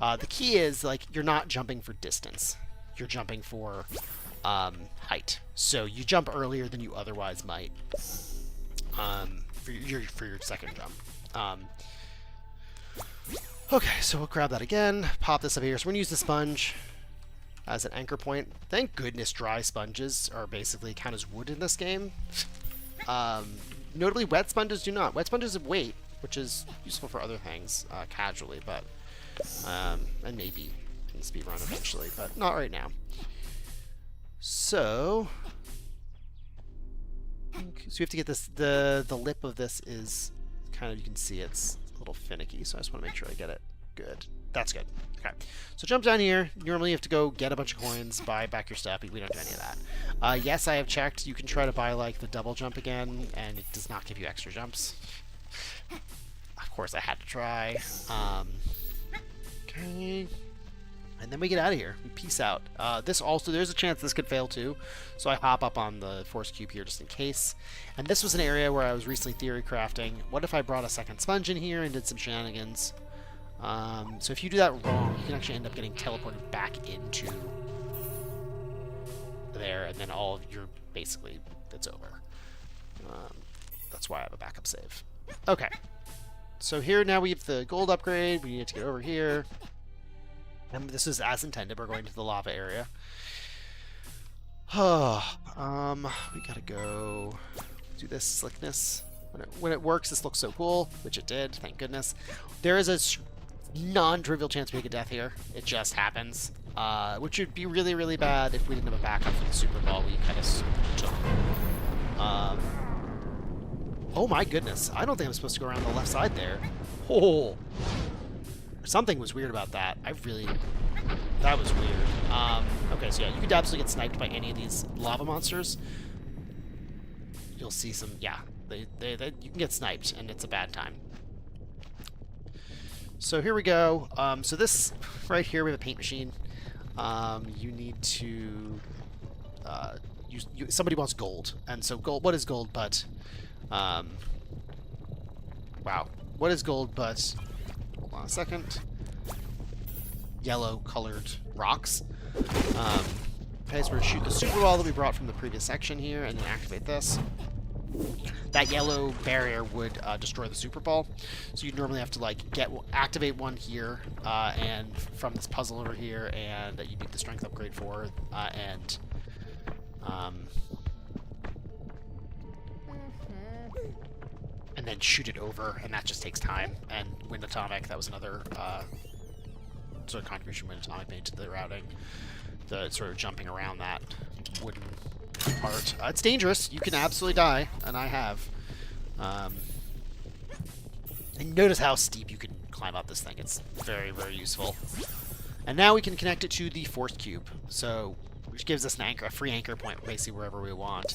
The key is, like, you're not jumping for distance. You're jumping for height. So you jump earlier than you otherwise might for your second jump. Okay, so we'll grab that again. Pop this up here. So we're going to use the sponge as an anchor point. Thank goodness dry sponges are basically count as wood in this game. Notably, wet sponges do not. Wet sponges have weight, which is useful for other things casually, but and maybe in the speedrun eventually, but not right now. So we have to get this. The lip of this is kind of, you can see it's a little finicky, so I just want to make sure I get it Good. That's good. Okay. So jump down here. Normally you have to go get a bunch of coins, buy back your stuff. We don't do any of that. Yes, I have checked. You can try to buy like the double jump again, and it does not give you extra jumps. Of course, I had to try. Okay. And then we get out of here. We peace out. There's a chance this could fail too. So I hop up on the force cube here just in case. And this was an area where I was recently theory crafting. What if I brought a second sponge in here and did some shenanigans? So if you do that wrong, you can actually end up getting teleported back into there, and then all of your, basically, it's over. That's why I have a backup save. Okay. So here now we have the gold upgrade. We need to get over here. And this is as intended. We're going to the lava area. We gotta go do this slickness. When it works, this looks so cool, which it did, thank goodness. There is a non-trivial chance we get death here. It just happens. Which would be really, really bad if we didn't have a backup for the super ball we kind of took. Oh my goodness. I don't think I'm supposed to go around the left side there. Oh! Something was weird about that. That was weird. Okay, so yeah, you could absolutely get sniped by any of these lava monsters. You'll see some, yeah, you can get sniped, and it's a bad time. So here we go. So this, right here, we have a paint machine. You need to, somebody wants gold. And so gold, what is gold but, wow. What is gold but, hold on a second, yellow colored rocks. Okay, so we're going to shoot the super ball that we brought from the previous section here, and then activate this. That yellow barrier would destroy the super ball, so you'd normally have to like activate one here, and from this puzzle over here, and that you need the strength upgrade for, and then shoot it over, and that just takes time. And Wind Atomic, that was another sort of contribution Wind Atomic made to the routing, the sort of jumping around that wooden part. It's dangerous. You can absolutely die, and I have. And notice how steep you can climb up this thing. It's very, very useful. And now we can connect it to the force cube, so which gives us an anchor, a free anchor point, basically wherever we want.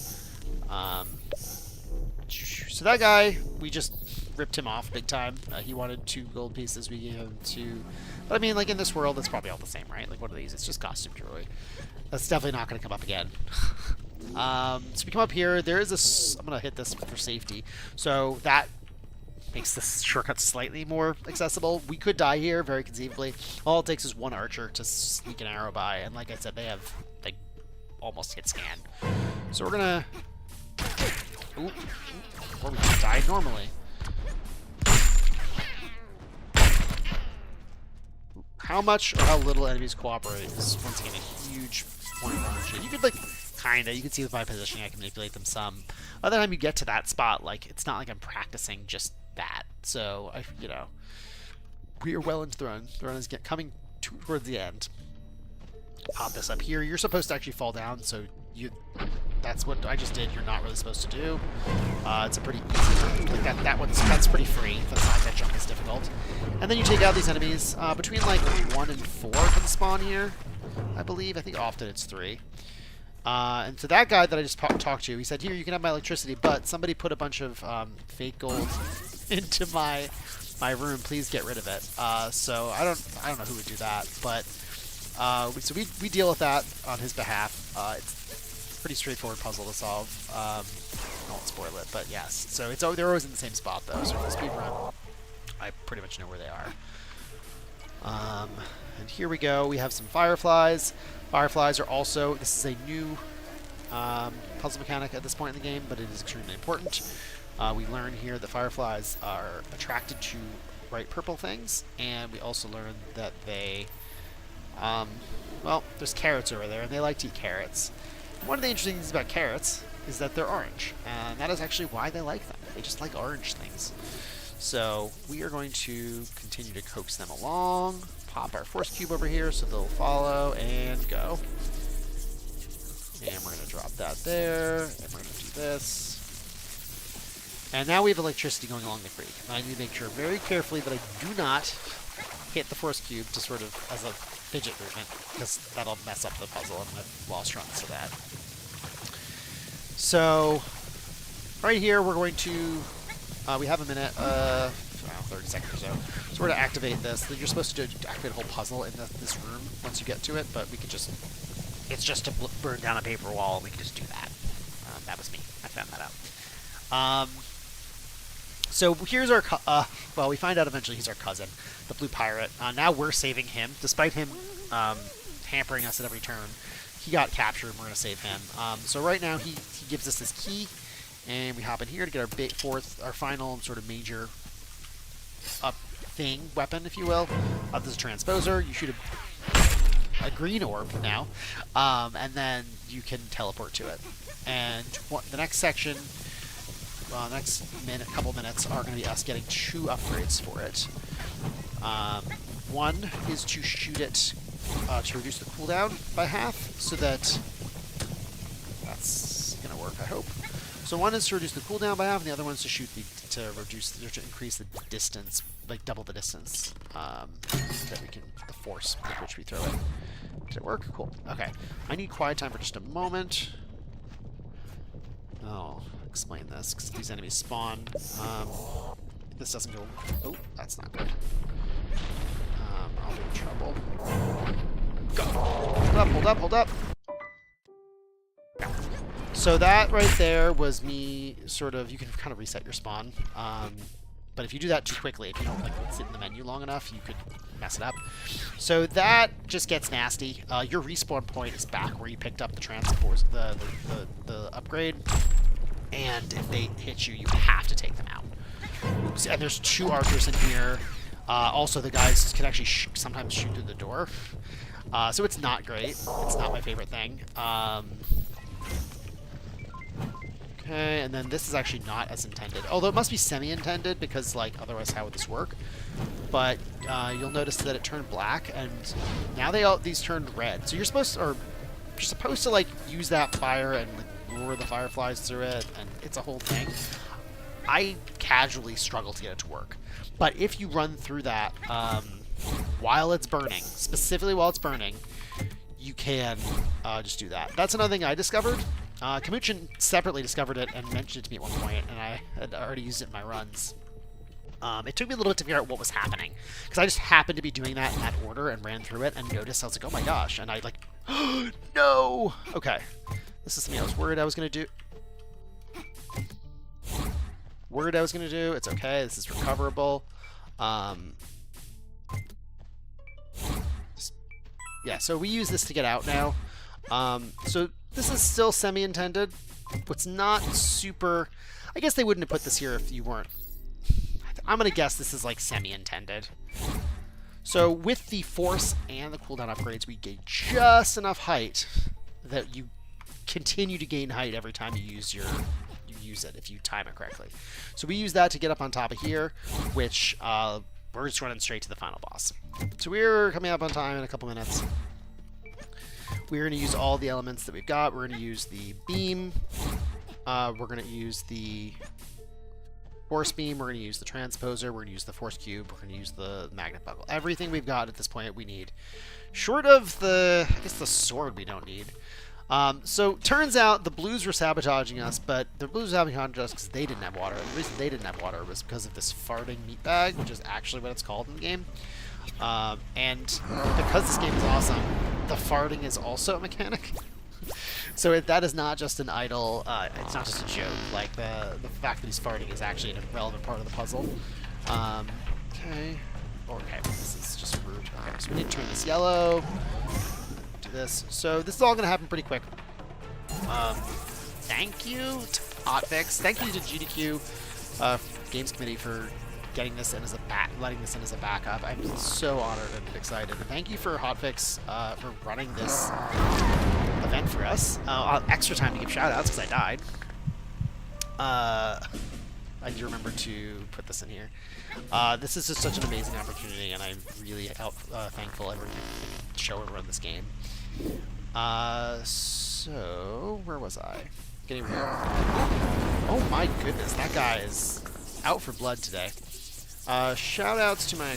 So that guy, we just ripped him off big time. He wanted 2 gold pieces. We gave him 2. But I mean, like in this world, it's probably all the same, right? Like, what are these? It's just costume jewelry. That's definitely not going to come up again. So we come up here. There is this. I'm going to hit this for safety. So that makes this shortcut slightly more accessible. We could die here, very conceivably. All it takes is 1 archer to sneak an arrow by. And like I said, they almost hit scan. So we're going to... Ooh. Or we can die normally. How much or how little enemies cooperate is once again a huge point of ownership. You could you can see with my positioning I can manipulate them some. By the time you get to that spot, it's not like I'm practicing just that. So we are well into the run. The run is coming towards the end. Pop this up here. You're supposed to actually fall down, so that's what I just did. You're not really supposed to do. It's a pretty easy, that's pretty free. That's not that jump is difficult. And then you take out these enemies between 1 and 4 for the spawn here, I believe. I think often it's 3. And so that guy that I just talked to, he said, "Here, you can have my electricity, but somebody put a bunch of fake gold into my room. Please get rid of it." So I don't know who would do that, but so we deal with that on his behalf. It's a pretty straightforward puzzle to solve. I won't spoil it, but yes. So they're always in the same spot though. So for the speed run, I pretty much know where they are. And here we go. We have some fireflies. Fireflies are also, this is a new puzzle mechanic at this point in the game, but it is extremely important. We learn here that fireflies are attracted to bright purple things, and we also learn that they, well, there's carrots over there, and they like to eat carrots. One of the interesting things about carrots is that they're orange, and that is actually why they like them. They just like orange things. So we are going to continue to coax them along, pop our force cube over here so they'll follow, and go. And we're going to drop that there, and we're going to do this. And now we have electricity going along the creek. And I need to make sure very carefully that I do not hit the force cube to sort of as a fidget movement, because that'll mess up the puzzle, and I've lost runs to that. So, right here we're going to, we have a minute, 30 seconds or so. So we're going to activate this. You're supposed to activate a whole puzzle in this room once you get to it, but we could just, it's just to burn down a paper wall, and we can just do that. That was me. I found that out. So here's our, well, we find out eventually he's our cousin, the blue pirate. Now we're saving him, despite him hampering us at every turn. He got captured, and we're going to save him. So right now he gives us this key, and we hop in here to get our final sort of major weapon, if you will. This is a transposer. You shoot a green orb now, and then you can teleport to it. And the next section, next couple minutes, are going to be us getting 2 upgrades for it. One is to shoot it to reduce the cooldown by half, so that's going to work, I hope. So one is to reduce the cooldown by half, and the other one is to to increase the distance, like double the distance that we can, the force with which we throw it. Did it work? Cool. Okay. I need quiet time for just a moment. Oh, explain this, because these enemies spawn. This doesn't go. Oh, that's not good. I'll be in trouble. Go! Hold up! So that right there was me sort of, you can kind of reset your spawn. But if you do that too quickly, if you don't like sit in the menu long enough, you could mess it up. So that just gets nasty. Your respawn point is back where you picked up the transport, the upgrade. And if they hit you, you have to take them out. Oops. And there's 2 archers in here. Also, the guys can actually sometimes shoot through the door. So it's not great. It's not my favorite thing. Okay, and then this is actually not as intended. Although it must be semi-intended, because, like, otherwise how would this work? But you'll notice that it turned black, and now these turned red. So you're supposed to, like, use that fire and lure the fireflies through it, and it's a whole thing. I casually struggle to get it to work. But if you run through that while it's burning, specifically while it's burning, you can just do that. That's another thing I discovered. Kamuchin separately discovered it and mentioned it to me at one point, and I had already used it in my runs. It took me a little bit to figure out what was happening, because I just happened to be doing that in that order and ran through it and noticed. I was like, oh my gosh, and I like, no! Okay. This is something I was worried I was going to do. It's okay. This is recoverable. Yeah, so we use this to get out now. So this is still semi-intended. What's not super... I guess they wouldn't have put this here if you weren't... I'm going to guess this is like semi-intended. So with the force and the cooldown upgrades, we gain just enough height that you continue to gain height every time you use it, if you time it correctly. So we use that to get up on top of here, which we're just running straight to the final boss. So we're coming up on time in a couple minutes. We're going to use all the elements that we've got. We're going to use the beam. We're going to use the force beam. We're going to use the transposer. We're going to use the force cube. We're going to use the magnet buckle. Everything we've got at this point we need. Short of the, I guess the sword we don't need. So turns out the blues were sabotaging us, but the blues were sabotaging us because they didn't have water. And the reason they didn't have water was because of this farting meat bag, which is actually what it's called in the game. And because this game is awesome, the farting is also a mechanic. So that is not just an idle, it's not just a joke. Like, the fact that he's farting is actually a relevant part of the puzzle. Okay. Okay, this is just rude. Okay, so we need to turn this yellow. Do this. So this is all going to happen pretty quick. Thank you to Hotfix. Thank you to GDQ Games Committee for getting this in as a letting this in as a backup. I'm so honored and excited. And thank you for Hotfix for running this event for us. Extra time to give shout-outs because I died. I do remember to put this in here. This is just such an amazing opportunity, and I'm really thankful every show and run this game. So where was I? Getting here. Oh my goodness, that guy is out for blood today. Shout outs to my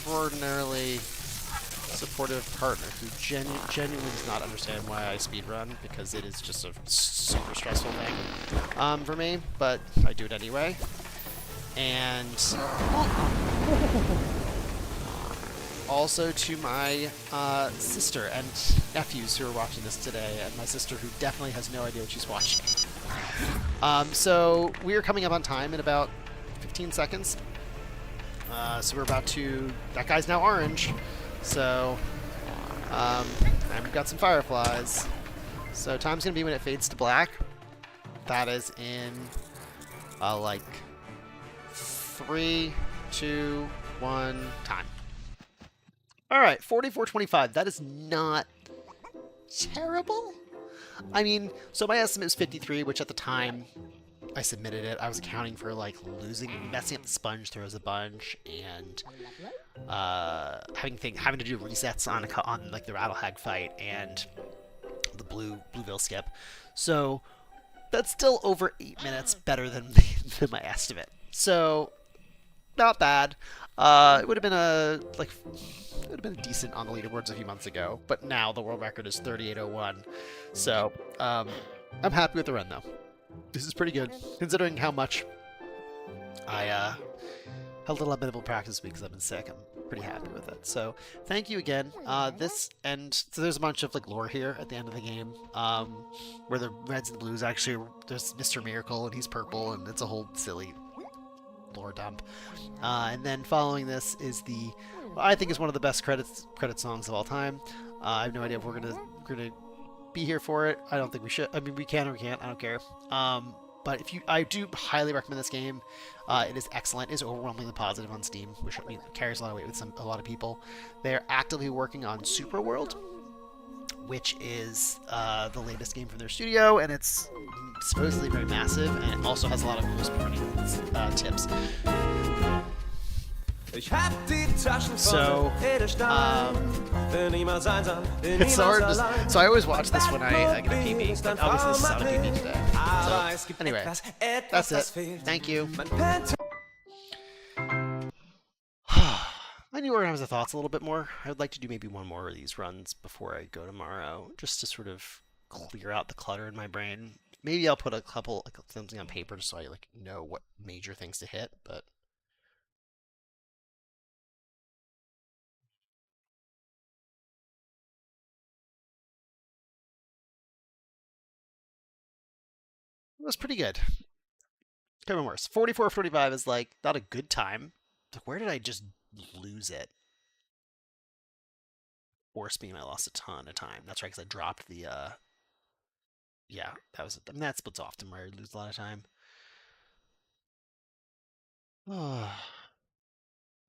extraordinarily supportive partner who genuinely does not understand why I speedrun, because it is just a super stressful thing for me, but I do it anyway. And also to my sister and nephews who are watching this today, and my sister who definitely has no idea what she's watching. So we are coming up on time in about 15 seconds. So we're about to... That guy's now orange. So, and we've got some fireflies. So time's going to be when it fades to black. That is in, like, 3, 2, 1, time. Alright, 44:25. That is not terrible. I mean, so my estimate was 53, which at the time I submitted it, I was accounting for, like, messing up the sponge throws a bunch, and having to do resets on like the Rattle Hag fight and the Blueville skip. So that's still over 8 minutes better than my estimate. So not bad. It would have been a decent on the leaderboards a few months ago, but now the world record is 38:01. So I'm happy with the run though. This is pretty good, considering how much I had a little bit of practice this week because I've been sick. I'm pretty happy with it. So thank you again. So there's a bunch of like lore here at the end of the game, where the reds and the blues actually, there's Mr. Miracle and he's purple, and it's a whole silly lore dump. And then following this is I think is one of the best credit songs of all time. I have no idea if we're gonna be here for it. I don't think we should. I mean, we can or we can't. I don't care. But I do highly recommend this game. It is excellent. It is overwhelmingly positive on Steam, which I mean carries a lot of weight with a lot of people. They're actively working on Supraland, which is the latest game from their studio, and it's supposedly very massive, and it also has a lot of cool speedrunning tips. So, it's hard so I always watch this when I get a PB, but obviously this is not a PB today. So, anyway, that's it. Thank you. I need to organize the thoughts a little bit more. I would like to do maybe one more of these runs before I go tomorrow, just to sort of clear out the clutter in my brain. Maybe I'll put something on paper just so I know what major things to hit, but it was pretty good. Could have been worse. 44:45 is like not a good time. Like, where did I just lose it? Force beam, I lost a ton of time. That's right, because I dropped the yeah, that splits often where I lose a lot of time. And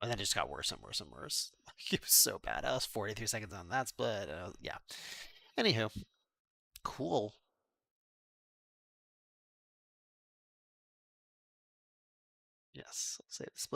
then it just got worse and worse and worse. It was so bad. I was 43 seconds on that split. Yeah. Anywho, cool. Yes, I'll save the split.